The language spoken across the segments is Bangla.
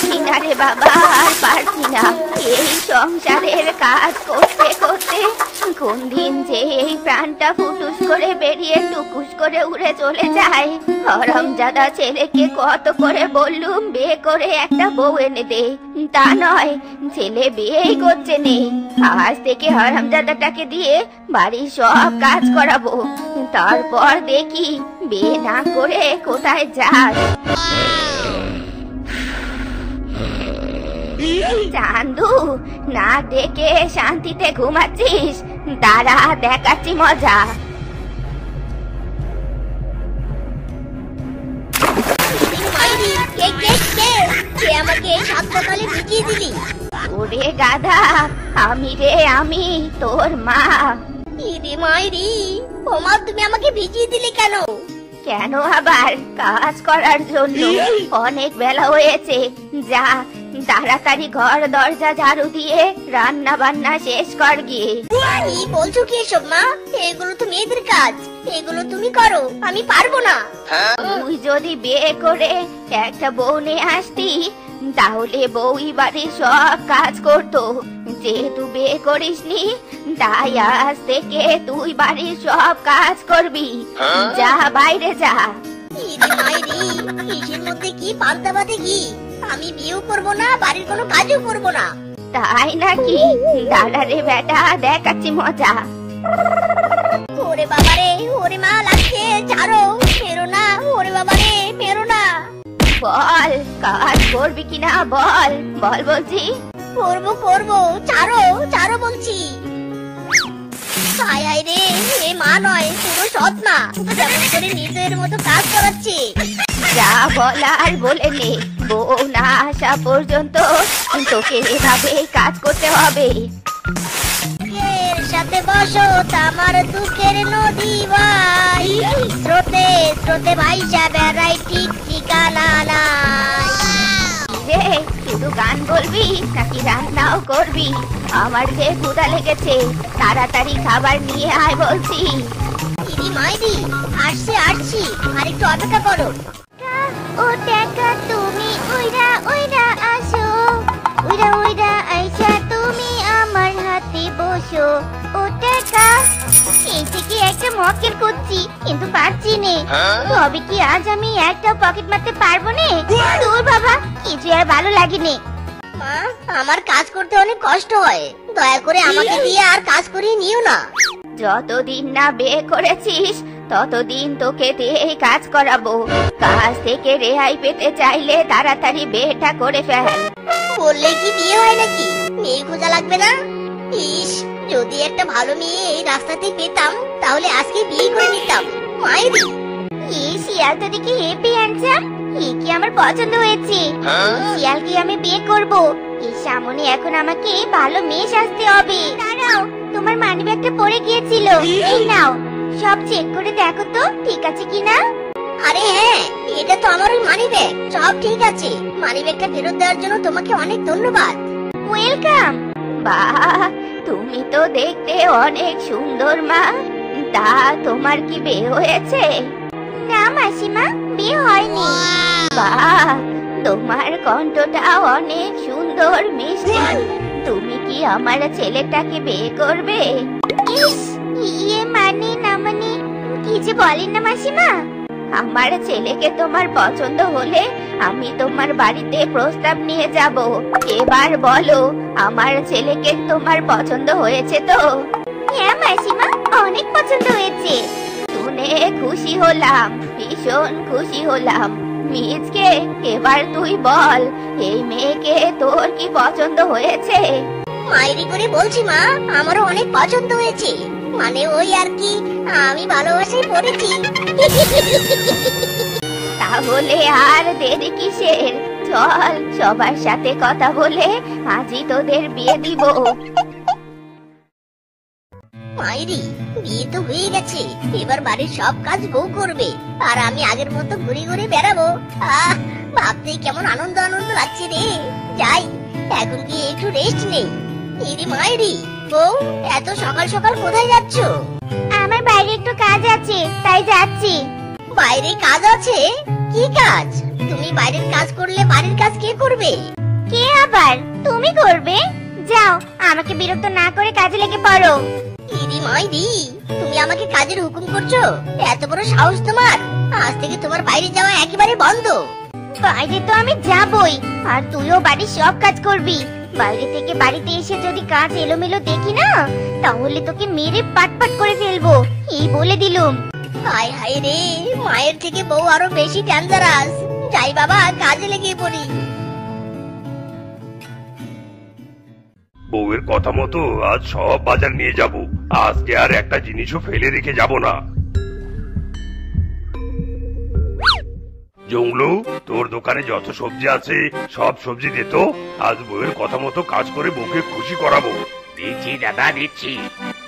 পারছি না রে বাবা, আর পারছি না। এই সংসারের কাজ করতে করতে কোন দিন যে এই প্রাণটা ফুটুস করে বেরিয়ে টুকুস করে উড়ে চলে যায়। হরামজাদা ছেলেকে কত করে বললুম বিয়ে করে একটা বউ এনে দে, তা নয়, ছেলে বিয়েই করছে নে। আজ থেকে হরামজাদাটাকে দিয়ে বাড়ির সব কাজ করাবো, তারপর দেখি বিয়ে না করে কোথায় যাস। চান্দু, না ডেকে শান্তিতে ঘুমাচ্ছিস? তারা দেখাচ্ছি মজা। আমাকে সাত সকালে ভিজিয়ে দিলি? ওরে গাধা, আমি রে, আমি তোর মা। ইরে মাইরি, ও মা, তুমি আমাকে ভিজিয়ে দিলে কেন? কেন আবার? কাজ করার জন্য। অনেক বেলা হয়েছে, যা তাড়াতাড়ি ঘর দরজা ঝাড়ু দিয়ে রান্না বান্না শেষ কর গিয়ে। কি বলছো কি এসব মা? এগুলো তো মেয়েদের কাজ, এগুলো তুমি করো, আমি পারবো না। তুই যদি বিয়ে করে একটা বউ নিয়ে আসতি, তাহলে বউই বাড়ির সব কাজ করতো। যেহেতু বিয়ে করিসনি, তাই আজ থেকে তুই বাড়ির সব কাজ করবি। যা, বাইরে যা। ইরে মাইরি, কিসের মধ্যে কি পান্তা ভাতে ঘি? আমি বিয়েও করবো না, বাড়ির কোনো কাজও করবো না। তাই নাকি? দাঁড়া রে বেটা, দেখাচ্ছি মজা। ওরে বাবারে, ওরে মা, লাগছে, ছাড়ো, মেরো না, ওরে বাবারে, মেরো না। বল, কাজ করবি কিনা বল, বল বলছি। করবো করবো, ছাড়ো, ছাড়ো বলছি। হায় হায় রে, এ মা নয়, পুরো সৎ মা, যেমন করে নিজের মতো কাজ করাচ্ছে। যা বলার বলে নে, বউ না আসা পর্যন্ত তোকে এভাবে কাজ করতে হবে। এর সাথে বসো আমার দুঃখের নদী ভাই, স্রোতে স্রোতে ভাইসা বেড়াই, ঠিক ঠিকানা নাই। রে, শুধু গান বলবি নাকি রান্নাও করবি? আমার যে ক্ষুধা লেগেছে, তাড়াতাড়ি খাবার নিয়ে আয় বলছি। ইরি মাইরি, আসছে আসছি, আর একটু অপেক্ষা করো। ও টাকা, তুমি উইরা উইরা আসো, উইরা উইরা আইসা তুমি আমার হাতে বসো। ও টাকা, এই থেকে একটা মক্কেল করছি, কিন্তু পারছি নে। তবে কি আজ আমি একটা পকেট মারতে পারবো নে? তোর বাবা, কিছু আর ভালো লাগেনি। মা, আমার কাজ করতে অনেক কষ্ট হয়, দয়া করে আমাকে দিয়ে আর কাজ করিয়ে নিও না। যতদিন না বিয়ে করেছিস, ততদিন তোকে দিয়েই কাজ করাবো। কাজ থেকে রেহাই পেতে চাইলে তাড়াতাড়ি বিয়েটা করে ফেল। বললে কি বিয়ে হয় নাকি? মেয়ে খোঁজা লাগবে না? ইস, যদি একটা ভালো মেয়ে এই রাস্তাতে পেতাম, তাহলে আজকে বিয়ে করে নিতাম। মাইরি, এই শিয়ালটা দেখি হেপি হ্যান্ডসাম, এই কি আমার পছন্দ হয়েছে। শিয়ালকে আমি বিয়ে করব। এই সামনে এখন আমাকে ভালো মেয়ে সাজতে হবে। দাঁড়াও, তোমার মানিব্যাগটা পড়ে গিয়েছিল, এই নাও। সব চেক করে দেখো তো ঠিক আছে কিনা। আরে হ্যাঁ, এটা তো আমার ওই মানি ব্যাগ, সব ঠিক আছে। মানি ব্যাগটা ফেরত দেওয়ার জন্য তোমাকে অনেক ধন্যবাদ। ওয়েলকাম। বাহ, তুমি তো দেখতে অনেক সুন্দর মা। তা তোমার কি বিয়ে হয়েছে? না মাসিমা, বিয়ে হয়নি। বাহ, তোমার কণ্ঠটা অনেক সুন্দর, মিষ্টি। তুমি কি আমার ছেলেটাকে বিয়ে করবে? ইস, ইয়ে মানে না মানে, কি যে বলেন না মাসিমা। আমার ছেলেকে তোমার পছন্দ হলে আমি তোমার বাড়িতে প্রস্তাব নিয়ে যাব। এবার বলো, আমার ছেলেকে তোমার পছন্দ হয়েছে তো? হ্যাঁ মাসিমা, অনেক পছন্দ হয়েছে। শুনে খুশি হলাম, ভীষণ খুশি হলাম। মিজকে, এবার তুই বল, এই মেয়েকে তোর কি পছন্দ হয়েছে? মাইরি করে বলছি মা, আমারও অনেক পছন্দ হয়েছে। মানে ওই আর কি, আমি ভালোবাসায় পড়েছি। তাহলে আর দেরি কিসের? চল, সবার সাথে কথা বলে আজই তোদের বিয়ে দিব। মাইরি, বিয়ে তো হয়ে গেছে, এবার বাড়ির সব কাজ বউ করবে, আর আমি আগের মতো ঘুরে ঘুরে বেড়াবো। আহ, ভাবতেই কেমন আনন্দ আনন্দ লাগছে রে। যাই, এখন কি একটু রেস্ট নেই। ইরি মাইরি, বউ, এত সকাল সকাল কোথায় যাচ্ছো? আমার বাইরে একটু কাজ আছে, তাই যাচ্ছি। বাইরে কাজ আছে? কি কাজ? তুমি বাইরের কাজ করলে বাড়ির কাজ কে করবে? কে আবার? তুমি করবে। যাও, আমাকে বিরক্ত না করে কাজে লেগে পড়ো। ইদি মাইদি, তুমি আমাকে কাজের হুকুম করছো? এত বড় সাহস তোমার! আজ থেকে তোমার বাইরে যাওয়া একেবারে বন্ধ। বাইরে তো আমি যাবই, আর তুইও বাড়ির সব কাজ করবি। বাইরে থেকে বাড়িতে এসে যদি কাজ এলোমেলো দেখি না, তাহলে তোকে মেরে পাটপাট করে ফেলবো, এই বলে দিলুম। হায় হায় রে, মায়ের থেকে বউ আরো বেশি ডেঞ্জারাস। যাই বাবা, কাজে লেগে পড়ি। বউয়ের কথা মতো আজ সব বাজার নিয়ে যাব। আজকে আর একটা জিনিসও ফেলে রেখে যাব না। জংলু, তোর দোকানে যত সবজি আছে সব সবজি দে তো। আজ বউয়ের কথা মতো কাজ করে বউকে খুশি করাবো। দিচ্ছি দাদা, দিচ্ছি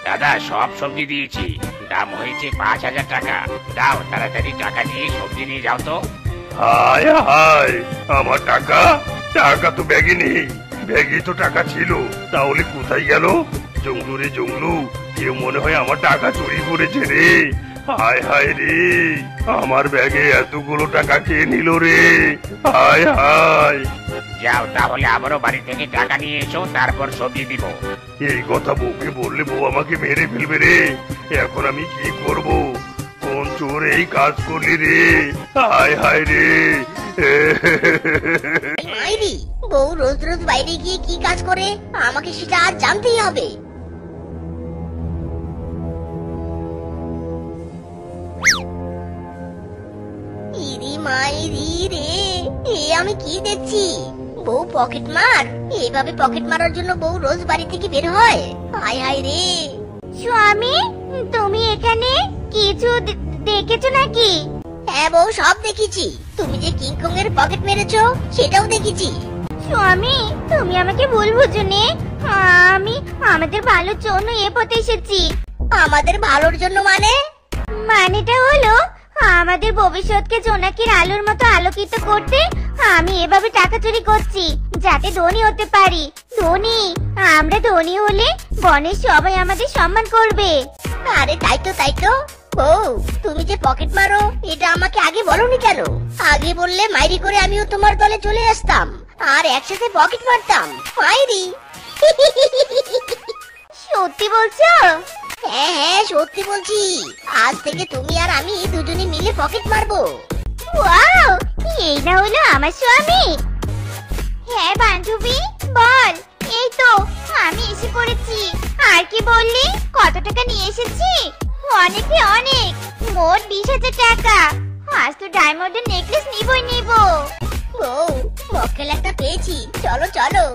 দাদা, সব সবজি দিয়েছি। দাম হয়েছে 5,000 টাকা। দাও, তাড়াতাড়ি টাকা দিয়ে সবজি নিয়ে যাও তো। হায় হায়, আমার টাকা! টাকা তো ব্যাগে নেই। ব্যাগে তো টাকা ছিল, তাহলে কোথায় গেল? জংলু রে জংলু, কেউ মনে হয় আমার টাকা চুরি করেছে রে। হায় হায় রে, আমার ব্যাগে এতগুলো টাকা কে নিল রে? হায় হায়। যাও তাহলে আবারও বাড়ি থেকে টাকা নিয়ে এসো, তারপর সবজি দিব। এই কথা বউকে বললে বউ আমাকে মেরে ফেলবে রে। এখন আমি কি করব? কোন চোর এই কাজ করলি রে? হায় হায় রে। মাইরি, বউ রোজ রোজ বাইরে গিয়ে কি কাজ করে আমাকে সেটা আজ জানতেই হবে। ইরি মাইরি রে, এ আমি কি দেখছি? বউ পকেট মার? এইভাবে পকেট মারার জন্য বউ রোজ বাড়ি থেকে বের হয়? হায় হায় রে। স্বামী, তুমি এখানে কিছু দেখেছো নাকি? হ্যাঁ বউ, সব দেখেছি। তুমি যে কিংকং এর পকেট মেরেছো সেটাও দেখেছি। স্বামী, তুমি আমাকে ভুল বুঝো নে। আমি আমাদের ভালোর জন্য এ পথে এসেছি। আমাদের ভালোর জন্য মানে? মানেটা হলো, আমাদের ভবিষ্যৎকে জোনাকির আলোর মতো আলোকিত করতে আমি এভাবে টাকা চুরি করছি, যাতে ধনী হতে পারি। ধনী, আমরা ধনী হলে বনের সবাই আমাদের সম্মান করবে। আরে তাই তো, তাই তো। বউ, তুমি যে পকেট মারো এটা আমাকে আগে বলনি কেন? আগে বললে মাইরি করে আমিও তোমার দলে চলে আসতাম, আর একসাথে পকেট মারতাম। মাইরি। সত্যি বলছো? হ্যাঁ হ্যাঁ, সত্যি বলছি। আজ থেকে তুমি আর আমি দুজনে মিলে পকেট মারবো। ওয়াও, এই না হলো আমার স্বামী। হ্যাঁ বান্ধবী, বল। এই তো আমি এসে পড়েছি। আর কি বললি? কত টাকা নিয়ে এসেছি? অনেক রে অনেক, মোট 20,000 টাকা। আজ তো ডায়মন্ডের নেকলেস নিবই নিব। বউ, মক্কেল একটা পেয়েছি, চলো চলো।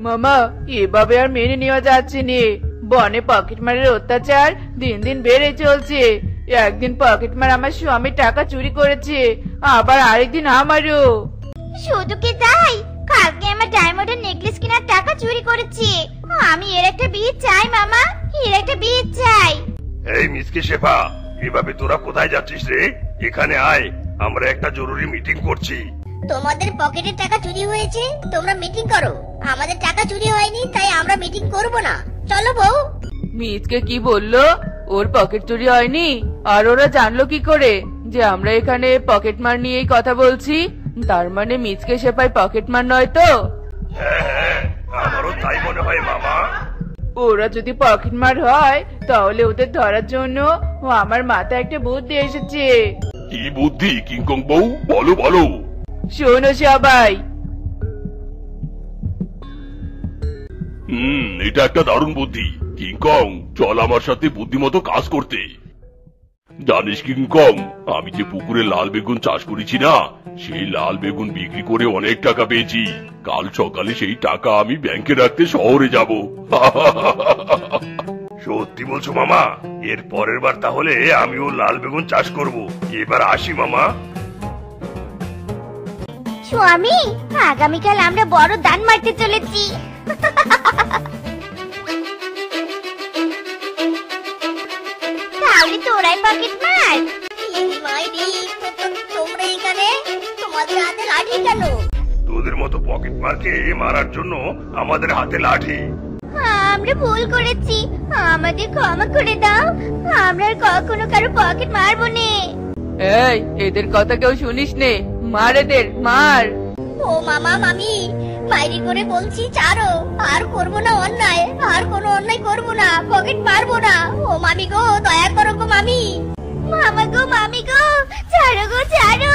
মামা, এভাবে আর মেনে নেওয়া যাচ্ছে নে। বনে পকেটমারের অত্যাচার দিন দিন বেড়ে চলছে। একদিন পকেটমার আমার স্বামীর টাকা চুরি করেছে, আবার আরেকদিন আমারও। শুধু কি তাই, কালকে আমার ডায়মন্ডের নেকলেস কেনার টাকা চুরি করেছে। আমি এর একটা বিয়ে চাই মামা, এর একটা বিয়ে চাই। এই মিসকে শেফা, এভাবে তোরা কোথায় যাচ্ছিস রে? এখানে আয়, আমরা একটা জরুরি মিটিং করছি। তোমাদের পকেটের টাকা চুরি হয়েছে, তোমরা মিটিং করো। আমাদের টাকা চুরি হয়নি, তাই আমরা মিটিং করব না। চলো বউ। মিজকে কি বললো? ওর পকেট চুরি হয়নি? আর ওরা জানলো কি করে যে আমরা এখানে পকেটমার নিয়েই কথা বলছি? তার মানে মিজকে সেপাই পকেটমার নয় তো? হ্যাঁ হ্যাঁ, আমারও তাই মনে হয় মামা। ওরা যদি পকেটমার হয় তাহলে ওদের ধরার জন্য আমার মাথায় একটা বুদ্ধি এসেছে। কি বুদ্ধি কিংকং বউ? বলো বলো। শোনো সবাই। এটা একটা দারুণ বুদ্ধি। কিংকং, চল আমার সাথে বুদ্ধিমতো কাজ করতে। জানিস কিংকং, আমি যে পুকুরে লাল বেগুন চাষ করেছি না, সেই লাল বেগুন বিক্রি করে অনেক টাকা পেয়েছি। কাল সকালে সেই টাকা আমি ব্যাংকে রাখতে শহরে যাব। সত্যি বলছো মামা? এর পরের বার তাহলে আমিও লাল বেগুন চাষ করব। এবার আসি মামা। স্বামী, আগামীকাল আমরা বড় দান মারতে চলেছি। তাহলে তোরাই পকেট মার। মাইরি, তোমরা এখানে? তোমাদের হাতে লাঠি কেন? তোদের মতো পকেট মারকে মারার জন্য আমাদের হাতে লাঠি। আমরা ভুল করেছি, আমাদের ক্ষমা করে দাও। আমরা আর কখনো কারো পকেট মারবো না। এই এদের কথা কেউ শুনিস নে, মার এদের মার। ও মামা মামি, মাইরি করে বলছি ছাড়ো, আর করবো না অন্যায়, আর কোনো অন্যায় করবো না, পকেট মারবো না। ও মামি গো, দয়া করো গো মামি। মামা গো, মামি গো, ছাড়ো গো, ছাড়ো।